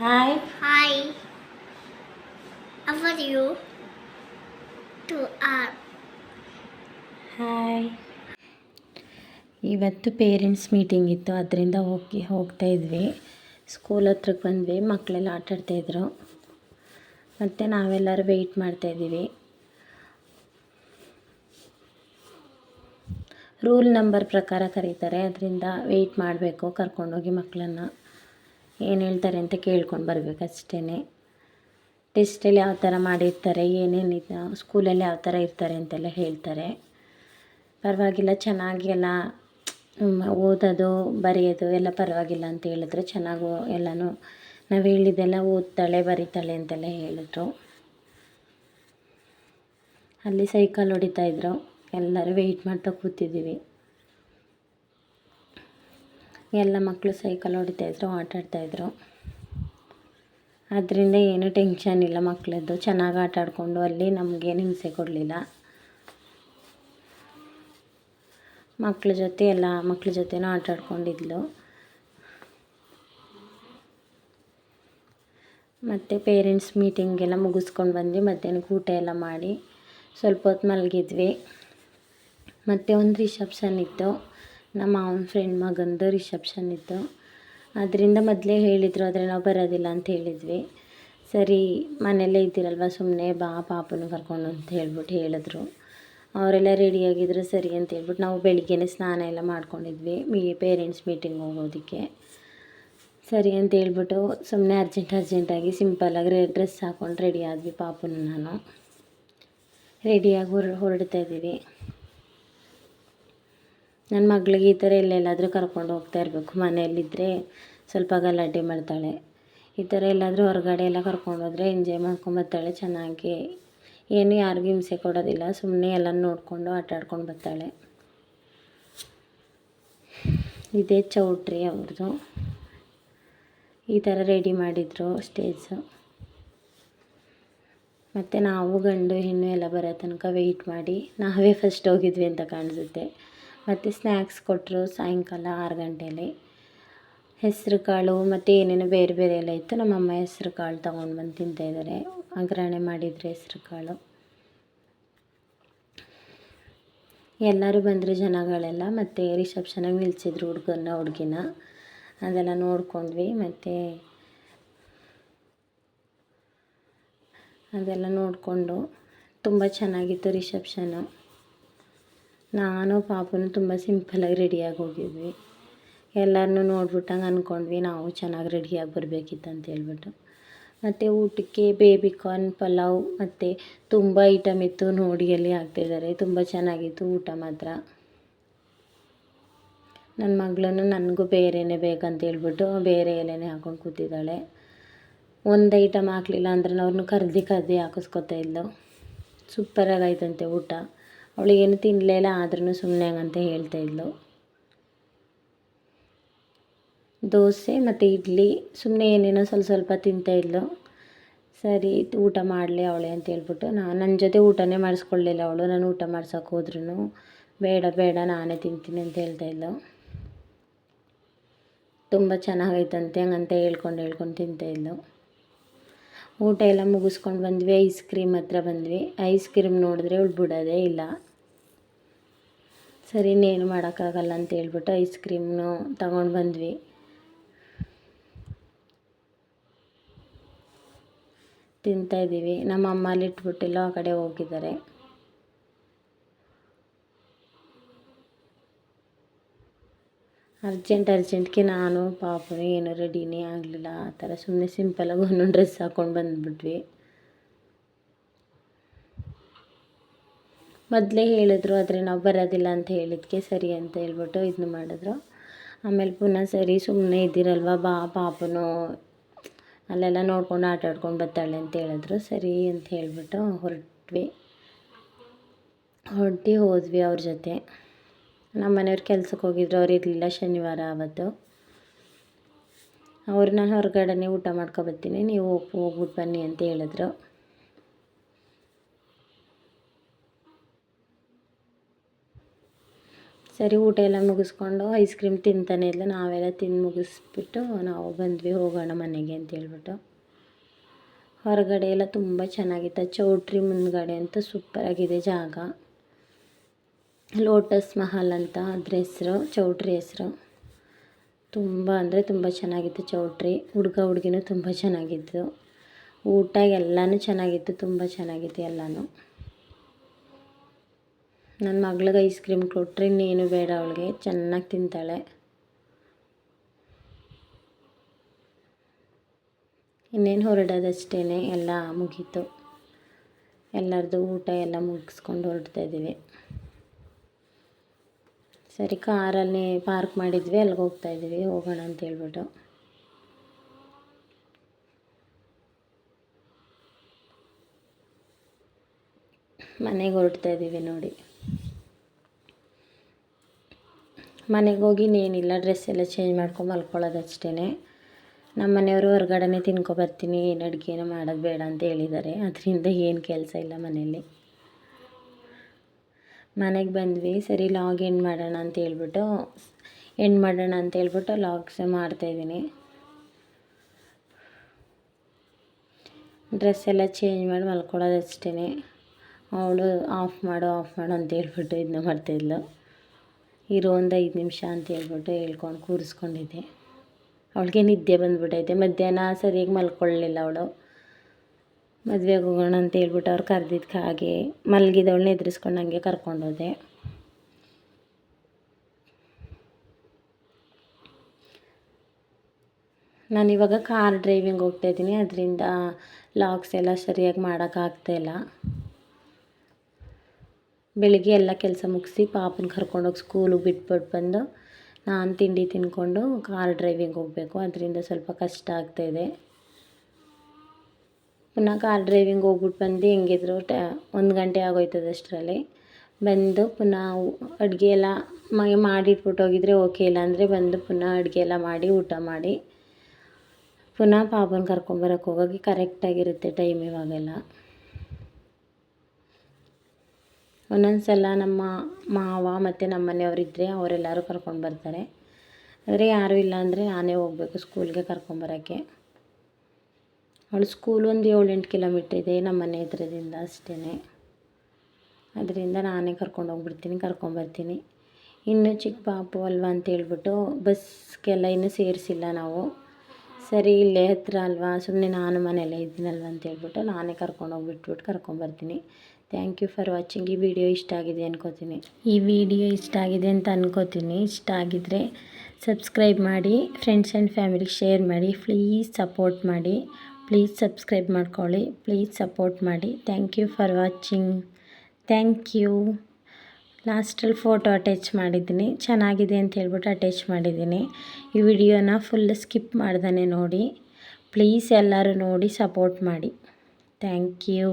Hi. Hi, how are you? To hi. ಇವತ್ತು parents meeting ಇತ್ತು, ಅದರಿಂದ ಹೋಗ್ತಾ ಇದ್ವಿ. ಸ್ಕೂಲ್ ಹತ್ರಕ್ಕೆ ಬಂದ್ವಿ. ಮಕ್ಕಳೆಲ್ಲ ಆಟಾಡ್ತಾಯಿದ್ರು. ಮತ್ತು ನಾವೆಲ್ಲರೂ ವೆಯ್ಟ್ ಮಾಡ್ತಾಯಿದ್ದೀವಿ. ರೂಲ್ ನಂಬರ್ ಪ್ರಕಾರ ಕರೀತಾರೆ, ಅದರಿಂದ ವೆಯ್ಟ್ ಮಾಡಬೇಕು. ಕರ್ಕೊಂಡೋಗಿ ಮಕ್ಕಳನ್ನು ಏನು ಹೇಳ್ತಾರೆ ಅಂತ ಕೇಳ್ಕೊಂಡು ಬರಬೇಕು ಅಷ್ಟೇ. ಟೆಸ್ಟಲ್ಲಿ ಯಾವ ಥರ ಮಾಡಿರ್ತಾರೆ, ಏನೇನಿದೆ ಸ್ಕೂಲಲ್ಲಿ ಯಾವ ಥರ ಇರ್ತಾರೆ ಅಂತೆಲ್ಲ ಹೇಳ್ತಾರೆ. ಪರವಾಗಿಲ್ಲ, ಚೆನ್ನಾಗಿ ಎಲ್ಲ ಓದೋದು ಬರೆಯೋದು ಎಲ್ಲ ಪರವಾಗಿಲ್ಲ ಅಂತ ಹೇಳಿದ್ರು. ಚೆನ್ನಾಗಿ ಎಲ್ಲನೂ ನಾವು ಹೇಳಿದ್ದೆಲ್ಲ ಓದ್ತಾಳೆ ಬರೀತಾಳೆ ಅಂತೆಲ್ಲ ಹೇಳಿದ್ರು. ಅಲ್ಲಿ ಸೈಕಲ್ ಹೊಡಿತಾಯಿದ್ರು. ಎಲ್ಲರೂ ವೆಯ್ಟ್ ಮಾಡ್ತಾ ಕೂತಿದ್ದೀವಿ. ಎಲ್ಲ ಮಕ್ಕಳು ಸೈಕಲ್ ಹೊಡಿತಾಯಿದ್ರು, ಆಟಾಡ್ತಾಯಿದ್ರು. ಅದರಿಂದ ಏನೂ ಟೆನ್ಷನ್ ಇಲ್ಲ. ಮಕ್ಕಳದ್ದು ಚೆನ್ನಾಗಿ ಆಟ ಆಡಿಕೊಂಡು ಅಲ್ಲಿ ನಮಗೇನು ಹಿಂಸೆ ಕೊಡಲಿಲ್ಲ. ಮಕ್ಕಳ ಜೊತೆನೂ ಆಟ ಆಡ್ಕೊಂಡಿದ್ಲು. ಮತ್ತು ಪೇರೆಂಟ್ಸ್ ಮೀಟಿಂಗೆಲ್ಲ ಮುಗಿಸ್ಕೊಂಡು ಬಂದು ಮಧ್ಯಾಹ್ನಕ್ಕೆ ಊಟ ಎಲ್ಲ ಮಾಡಿ ಸ್ವಲ್ಪ ಹೊತ್ತು ಮಲಗಿದ್ವಿ. ಮತ್ತು ಒಂದು ರಿಸೆಪ್ಷನ್ ಇತ್ತು, ನಮ್ಮ ಮಾವನ ಫ್ರೆಂಡ್ ಮಗಂದು ರಿಸೆಪ್ಷನ್ ಇತ್ತು. ಅದರಿಂದ ಮೊದಲೇ ಹೇಳಿದರು, ಆದರೆ ನಾವು ಬರೋದಿಲ್ಲ ಅಂತ ಹೇಳಿದ್ವಿ. ಸರಿ, ಮನೆಯಲ್ಲೇ ಇದ್ದೀರಲ್ವ, ಸುಮ್ಮನೆ ಬಾ ಪಾಪನ ಕರ್ಕೊಂಡು ಅಂತ ಹೇಳಿದ್ರು. ಅವರೆಲ್ಲ ರೆಡಿಯಾಗಿದ್ದರು. ಸರಿ ಅಂತ ಹೇಳ್ಬಿಟ್ಟು ನಾವು ಬೆಳಿಗ್ಗೆನೇ ಸ್ನಾನ ಎಲ್ಲ ಮಾಡ್ಕೊಂಡಿದ್ವಿ ಪೇರೆಂಟ್ಸ್ ಮೀಟಿಂಗ್ ಹೋಗೋದಕ್ಕೆ. ಸರಿ ಅಂತ ಹೇಳ್ಬಿಟ್ಟು ಸುಮ್ಮನೆ ಅರ್ಜೆಂಟಾಗಿ ಸಿಂಪಲ್ಲಾಗಿ ಡ್ರೆಸ್ ಹಾಕ್ಕೊಂಡು ರೆಡಿ ಆದ್ವಿ. ಪಾಪನು ನಾನು ರೆಡಿಯಾಗಿ ಹೊರಡ್ತಾ ಇದ್ದೀವಿ. ನನ್ನ ಮಗಳಿಗೆ ಈ ಥರ ಎಲ್ಲೆಲ್ಲಾದರೂ ಕರ್ಕೊಂಡು ಹೋಗ್ತಾ ಇರಬೇಕು. ಮನೆಯಲ್ಲಿದ್ದರೆ ಸ್ವಲ್ಪ ಗಲಾಟೆ ಮಾಡ್ತಾಳೆ. ಈ ಥರ ಎಲ್ಲಾದರೂ ಹೊರಗಡೆ ಎಲ್ಲ ಕರ್ಕೊಂಡೋದ್ರೆ ಎಂಜಾಯ್ ಮಾಡ್ಕೊಂಬರ್ತಾಳೆ. ಚೆನ್ನಾಗಿ ಏನು ಯಾರಿಗೂ ಹಿಂಸೆ ಕೊಡೋದಿಲ್ಲ. ಸುಮ್ಮನೆ ಎಲ್ಲ ನೋಡಿಕೊಂಡು ಆಟಾಡ್ಕೊಂಡು ಬರ್ತಾಳೆ. ಇದೇ ಚೌಟ್ರಿ ಅವ್ರದ್ದು. ಈ ಥರ ರೆಡಿ ಮಾಡಿದರು ಸ್ಟೇಜು. ಮತ್ತು ನಾವು ಗಂಡು ಹೆಣ್ಣು ಎಲ್ಲ ಬರೋ ತನಕ ವೆಯ್ಟ್ ಮಾಡಿ ನಾವೇ ಫಸ್ಟ್ ಹೋಗಿದ್ವಿ ಅಂತ ಕಾಣಿಸುತ್ತೆ. ಮತ್ತು ಸ್ನ್ಯಾಕ್ಸ್ ಕೊಟ್ಟರು ಸಾಯಂಕಾಲ 6 ಗಂಟೆಯಲ್ಲಿ. ಹೆಸರು ಕಾಳು ಮತ್ತು ಏನೇನೋ ಬೇರೆ ಬೇರೆ ಎಲ್ಲ ಇತ್ತು. ನಮ್ಮಮ್ಮ ಹೆಸರು ಕಾಳು ತೊಗೊಂಡು ಬಂದು ತಿಂತಾಯಿದ್ದಾರೆ. ಒಗ್ಗರಣೆ ಮಾಡಿದರೆ ಹೆಸರು ಕಾಳು. ಎಲ್ಲರೂ ಬಂದರು ಜನಗಳೆಲ್ಲ. ಮತ್ತು ರಿಸೆಪ್ಷನಾಗಿ ನಿಲ್ಲಿಸಿದ್ರು ಹುಡುಗಿನ. ಅದೆಲ್ಲ ನೋಡ್ಕೊಂಡ್ವಿ. ಮತ್ತು ಅದೆಲ್ಲ ನೋಡಿಕೊಂಡು ತುಂಬ ಚೆನ್ನಾಗಿತ್ತು ರಿಸೆಪ್ಷನು. ನಾನು ಪಾಪನು ತುಂಬ ಸಿಂಪಲಾಗಿ ರೆಡಿಯಾಗಿ ಹೋಗಿದ್ವಿ. ಎಲ್ಲರನ್ನೂ ನೋಡ್ಬಿಟ್ಟಂಗೆ ಅಂದ್ಕೊಂಡ್ವಿ ನಾವು ಚೆನ್ನಾಗಿ ರೆಡಿಯಾಗಿ ಬರಬೇಕಿತ್ತು ಅಂತ ಹೇಳ್ಬಿಟ್ಟು. ಮತ್ತು ಊಟಕ್ಕೆ ಬೇಬಿ ಕಾರ್ನ್ ಪಲಾವ್ ಮತ್ತು ತುಂಬ ಐಟಮ್ ಇತ್ತು. ನೋಡಿ ಅಲ್ಲಿ ಹಾಕ್ತಿದ್ದಾರೆ. ತುಂಬ ಚೆನ್ನಾಗಿತ್ತು ಊಟ ಮಾತ್ರ. ನನ್ನ ಮಗಳನ್ನು ನನಗೂ ಬೇರೆಯೇ ಬೇಕಂತ ಹೇಳ್ಬಿಟ್ಟು ಬೇರೆ ಎಲೆನೇ ಹಾಕ್ಕೊಂಡು ಕೂತಿದ್ದಾಳೆ. ಒಂದು ಐಟಮ್ ಹಾಕಲಿಲ್ಲ ಅಂದ್ರೆ ಅವ್ರನ್ನ ಕರ್ದು ಹಾಕಿಸ್ಕೊತಾ ಇದ್ಲು. ಸೂಪರಾಗೈತಂತೆ ಊಟ. ಅವಳಿಗೇನು ತಿನ್ನಲೇ ಇಲ್ಲ, ಆದ್ರೂ ಸುಮ್ಮನೆ ಹಂಗಂತ ಹೇಳ್ತಾಯಿದ್ಲು. ದೋಸೆ ಮತ್ತು ಇಡ್ಲಿ ಸುಮ್ಮನೆ ಏನೇನೋ ಸ್ವಲ್ಪ ತಿಂತಾಯಿದ್ಲು. ಸರಿ ಊಟ ಮಾಡಲಿ ಅವಳೆ ಅಂತ ಹೇಳ್ಬಿಟ್ಟು ನನ್ನ ಜೊತೆ ಊಟನೇ ಮಾಡಿಸ್ಕೊಳ್ಳಿಲ್ಲ ಅವಳು. ನಾನು ಊಟ ಮಾಡ್ಸೋಕೆ ಹೋದ್ರೂ ಬೇಡ ನಾನೇ ತಿಂತೀನಿ ಅಂತ ಹೇಳ್ತಾಯಿದ್ಲು. ತುಂಬ ಚೆನ್ನಾಗೈತಂತೆ ಹಂಗಂತ ಹೇಳ್ಕೊಂಡು ತಿಂತಾಯಿದ್ಲು. ಊಟ ಎಲ್ಲ ಮುಗಿಸ್ಕೊಂಡು ಬಂದ್ವಿ. ಐಸ್ ಕ್ರೀಮ್ ಹತ್ರ ಬಂದ್ವಿ. ಐಸ್ ಕ್ರೀಮ್ ನೋಡಿದ್ರೆ ಅವಳು ಬಿಡೋದೇ ಇಲ್ಲ. ಸರಿ ಇನ್ನೇನು ಮಾಡೋಕ್ಕಾಗಲ್ಲ ಅಂತ ಹೇಳ್ಬಿಟ್ಟು ಐಸ್ ಕ್ರೀಮ್ನು ತಗೊಂಡು ಬಂದ್ವಿ. ತಿಂತಾಯಿದ್ದೀವಿ. ನಮ್ಮ ಅಮ್ಮ ಅಲ್ಲಿ ಇಟ್ಬಿಟ್ಟಿಲ್ಲ, ಆ ಕಡೆ ಹೋಗಿದ್ದಾರೆ. ಅರ್ಜೆಂಟ್ಗೆ ನಾನು ಪಾಪನು ಏನೂ ರೆಡಿನೇ ಆಗಲಿಲ್ಲ. ಆ ಥರ ಸುಮ್ಮನೆ ಸಿಂಪಲಾಗಿ ಒಂದೊಂದು ಡ್ರೆಸ್ ಹಾಕ್ಕೊಂಡು ಬಂದುಬಿಟ್ವಿ. ಮೊದಲೇ ಹೇಳಿದ್ರು, ಆದರೆ ನಾವು ಬರೋದಿಲ್ಲ ಅಂತ ಹೇಳಿದ್ಕೆ ಸರಿ ಅಂತ ಹೇಳ್ಬಿಟ್ಟು ಇದನ್ನು ಮಾಡಿದ್ರು. ಆಮೇಲೆ ಪುನಃ ಸರಿ ಸುಮ್ಮನೆ ಇದ್ದೀರಲ್ವ, ಬಾ ಪಾಪನು ಅಲ್ಲೆಲ್ಲ ನೋಡ್ಕೊಂಡು ಆಟಾಡ್ಕೊಂಡು ಬರ್ತಾಳೆ ಅಂತ ಹೇಳಿದ್ರು. ಸರಿ ಅಂತ ಹೇಳಿಬಿಟ್ಟು ಹೋದ್ವಿ ಅವ್ರ ಜೊತೆ. ನಮ್ಮ ಮನೆಯವ್ರು ಕೆಲ್ಸಕ್ಕೆ ಹೋಗಿದ್ರು, ಅವ್ರು ಇರಲಿಲ್ಲ ಶನಿವಾರ ಆವತ್ತು. ನಾನು ಹೊರಗಡೆನೇ ಊಟ ಮಾಡ್ಕೊಬರ್ತೀನಿ, ನೀವು ಹೋಗ್ಬಿಟ್ಟು ಬನ್ನಿ ಅಂತ ಹೇಳಿದ್ರು. ಸರಿ ಊಟ ಎಲ್ಲ ಮುಗಿಸ್ಕೊಂಡು ಐಸ್ ಕ್ರೀಮ್ ತಿಂತಾನೆ ಇಲ್ಲ, ನಾವೆಲ್ಲ ತಿಂದು ಮುಗಿಸ್ಬಿಟ್ಟು ನಾವು ಬಂದ್ವಿ ಹೋಗೋಣ ಮನೆಗೆ ಅಂತ ಹೇಳ್ಬಿಟ್ಟು. ಹೊರಗಡೆ ಎಲ್ಲ ತುಂಬ ಚೆನ್ನಾಗಿತ್ತು. ಚೌಟ್ರಿ ಮುಂದ್ಗಡೆ ಅಂತ ಸೂಪರಾಗಿದೆ ಜಾಗ. ಲೋಟಸ್ ಮಹಲ್ ಅಂತ ಅದ್ರ ಹೆಸರು, ಚೌಟ್ರಿ ಹೆಸರು. ತುಂಬ ಅಂದರೆ ತುಂಬ ಚೆನ್ನಾಗಿತ್ತು ಚೌಟ್ರಿ. ಹುಡುಗ ಹುಡುಗಿನೂ ತುಂಬ ಚೆನ್ನಾಗಿತ್ತು. ಊಟ ಎಲ್ಲನೂ ಚೆನ್ನಾಗಿತ್ತು, ತುಂಬ ಚೆನ್ನಾಗಿತ್ತು ಎಲ್ಲನೂ. ನನ್ನ ಮಗಳಿಗೆ ಐಸ್ ಕ್ರೀಮ್ ಕೊಟ್ಟರೆ ಇನ್ನೇನು ಬೇಡ, ಅವಳಿಗೆ ಚೆನ್ನಾಗಿ ತಿಂತಾಳೆ. ಇನ್ನೇನು ಹೊರಡೋದಷ್ಟೇ, ಎಲ್ಲ ಮುಗೀತು. ಎಲ್ಲರದ್ದು ಊಟ ಎಲ್ಲ ಮುಗಿಸ್ಕೊಂಡು ಹೊರಡ್ತಾಯಿದ್ದೀವಿ. ಸರಿ ಕಾರಲ್ಲಿ ಪಾರ್ಕ್ ಮಾಡಿದ್ವಿ, ಅಲ್ಲಿಗೆ ಹೋಗ್ತಾಯಿದ್ದೀವಿ, ಹೋಗೋಣ ಅಂತ ಹೇಳ್ಬಿಟ್ಟು. ಮನೆಗೆ ಹೊರಡ್ತಾಯಿದ್ದೀವಿ ನೋಡಿ. ಮನೆಗೆ ಹೋಗಿ ಇನ್ನೇನಿಲ್ಲ, ಡ್ರೆಸ್ ಎಲ್ಲ ಚೇಂಜ್ ಮಾಡ್ಕೊಂಡು ಮಲ್ಕೊಳ್ಳೋದಷ್ಟೇ. ನಮ್ಮ ಮನೆಯವರು ಹೊರಗಡೆನೇ ತಿನ್ಕೊಬರ್ತೀನಿ, ಏನು ಅಡುಗೆನೂ ಮಾಡೋದು ಬೇಡ ಅಂತ ಹೇಳಿದ್ದಾರೆ. ಅದರಿಂದ ಏನು ಕೆಲಸ ಇಲ್ಲ ಮನೆಯಲ್ಲಿ. ಮನೆಗೆ ಬಂದ್ವಿ. ಸರಿ ಲಾಗ್ ಎಂಡ್ ಮಾಡೋಣ ಅಂತ ಹೇಳ್ಬಿಟ್ಟು ಲಾಗ್ಸ್ ಮಾಡ್ತಾಯಿದ್ದೀನಿ. ಡ್ರೆಸ್ ಎಲ್ಲ ಚೇಂಜ್ ಮಾಡಿ ಮಲ್ಕೊಳ್ಳೋದಷ್ಟೇ. ಅವಳು ಆಫ್ ಮಾಡು ಅಂತ ಹೇಳ್ಬಿಟ್ಟು ಇದನ್ನ ಮಾಡ್ತಾಯಿದ್ಲು. ಇರೋ ಒಂದು 5 ನಿಮಿಷ ಅಂತ ಹೇಳ್ಬಿಟ್ಟು ಹೇಳ್ಕೊಂಡು ಕೂರಿಸ್ಕೊಂಡಿದ್ದೆ. ಅವಳಿಗೆ ನಿದ್ದೆ ಬಂದುಬಿಟ್ಟೈತೆ. ಮಧ್ಯಾಹ್ನ ಸರಿಯಾಗಿ ಮಲ್ಕೊಳ್ಳಲಿಲ್ಲ ಅವಳು. ಮದುವೆಗೆ ಹೋಗೋಣ ಅಂತ ಹೇಳ್ಬಿಟ್ಟು ಅವ್ರು ಕರೆದಿದ್ದಕ್ಕೆ ಹಾಗೆ ಮಲಗಿದವಳನ್ನ ಎದುರಿಸ್ಕೊಂಡು ಹಂಗೆ ಕರ್ಕೊಂಡೋದೆ. ನಾನಿವಾಗ ಕಾರ್ ಡ್ರೈವಿಂಗ್ ಹೋಗ್ತಾಯಿದ್ದೀನಿ, ಅದರಿಂದ ಲಾಗ್ಸ್ ಎಲ್ಲ ಸರಿಯಾಗಿ ಮಾಡೋಕ್ಕಾಗ್ತಾಯಿಲ್ಲ. ಬೆಳಿಗ್ಗೆ ಎಲ್ಲ ಕೆಲಸ ಮುಗಿಸಿ ಪಾಪನ ಕರ್ಕೊಂಡೋಗಿ ಸ್ಕೂಲಿಗೆ ಬಿಟ್ಬಿಟ್ಟು ಬಂದು ನಾನು ತಿಂಡಿ ತಿಂದ್ಕೊಂಡು ಕಾರ್ ಡ್ರೈವಿಂಗ್ ಹೋಗಬೇಕು. ಅದರಿಂದ ಸ್ವಲ್ಪ ಕಷ್ಟ ಆಗ್ತಾಯಿದೆ. ಪುನಃ ಕಾರ್ ಡ್ರೈವಿಂಗ್ ಹೋಗ್ಬಿಟ್ಟು ಬಂದು ಹೆಂಗಿದ್ರು 1 ಗಂಟೆ ಆಗೋಯ್ತದೆ. ಅಷ್ಟರಲ್ಲಿ ಬಂದು ಪುನಃ ಅಡುಗೆ ಎಲ್ಲ ಮಾಡಿಟ್ಬಿಟ್ಟು ಹೋಗಿದ್ರೆ ಓಕೆ, ಇಲ್ಲ ಅಂದರೆ ಬಂದು ಪುನಃ ಅಡುಗೆ ಎಲ್ಲ ಮಾಡಿ ಊಟ ಮಾಡಿ ಪುನಃ ಪಾಪನ ಕರ್ಕೊಂಬರಕ್ಕೆ ಹೋಗೋಕ್ಕೆ ಕರೆಕ್ಟಾಗಿರುತ್ತೆ ಟೈಮ್ ಇವಾಗೆಲ್ಲ. ಒಂದೊಂದು ಸಲ ನಮ್ಮ ಮಾವ ಮತ್ತು ನಮ್ಮ ಮನೆಯವರಿದ್ದರೆ ಅವರೆಲ್ಲರೂ ಕರ್ಕೊಂಡು ಬರ್ತಾರೆ. ಆದರೆ ಯಾರೂ ಇಲ್ಲ ಅಂದರೆ ನಾನೇ ಹೋಗಬೇಕು ಸ್ಕೂಲ್ಗೆ ಕರ್ಕೊಂಬರೋಕ್ಕೆ. ಅವಳು ಸ್ಕೂಲ್ ಒಂದು 7-8 ಕಿಲೋಮೀಟ್ರ್ ಇದೆ ನಮ್ಮ ಮನೆ ಹತ್ರದಿಂದ ಅಷ್ಟೇ. ಅದರಿಂದ ನಾನೇ ಕರ್ಕೊಂಬರ್ತೀನಿ. ಇನ್ನೂ ಚಿಕ್ಕ ಪಾಪು ಅಲ್ವಾ ಅಂತ ಹೇಳ್ಬಿಟ್ಟು ಬಸ್ಗೆಲ್ಲ ಇನ್ನೂ ಸೇರಿಸಿಲ್ಲ ನಾವು. ಸರಿ ಇಲ್ಲೇ ಹತ್ರ ಅಲ್ವಾ, ಸುಮ್ಮನೆ ನಾನು ಮನೆಯಲ್ಲೇ ಇದ್ದೀನಲ್ವ ಅಂತ ಹೇಳ್ಬಿಟ್ಟು ನಾನೇ ಕರ್ಕೊಂಬರ್ತೀನಿ. Thank you for watching. ಈ ವಿಡಿಯೋ ಇಷ್ಟ ಆಗಿದೆ ಅಂತ ಅನ್ಕೋತೀನಿ. ಇಷ್ಟ ಆಗಿದ್ದರೆ ಸಬ್ಸ್ಕ್ರೈಬ್ ಮಾಡಿ, ಫ್ರೆಂಡ್ಸ್ ಆ್ಯಂಡ್ ಫ್ಯಾಮಿಲಿಗೆ ಶೇರ್ ಮಾಡಿ. ಪ್ಲೀಸ್ ಸಪೋರ್ಟ್ ಮಾಡಿ. ಪ್ಲೀಸ್ ಸಬ್ಸ್ಕ್ರೈಬ್ ಮಾಡ್ಕೊಳ್ಳಿ. ಪ್ಲೀಸ್ ಸಪೋರ್ಟ್ ಮಾಡಿ. Thank you for watching. Thank you. ಲಾಸ್ಟಲ್ಲಿ ಫೋಟೋ ಅಟ್ಯಾಚ್ ಮಾಡಿದ್ದೀನಿ, ಚೆನ್ನಾಗಿದೆ ಅಂತ ಹೇಳ್ಬಿಟ್ಟು ಅಟ್ಯಾಚ್ ಮಾಡಿದ್ದೀನಿ. ಈ ವಿಡಿಯೋನ ಫುಲ್ ಸ್ಕಿಪ್ ಮಾಡ್ದೇ ನೋಡಿ. ಪ್ಲೀಸ್ ಎಲ್ಲರೂ ನೋಡಿ ಸಪೋರ್ಟ್ ಮಾಡಿ. Thank you.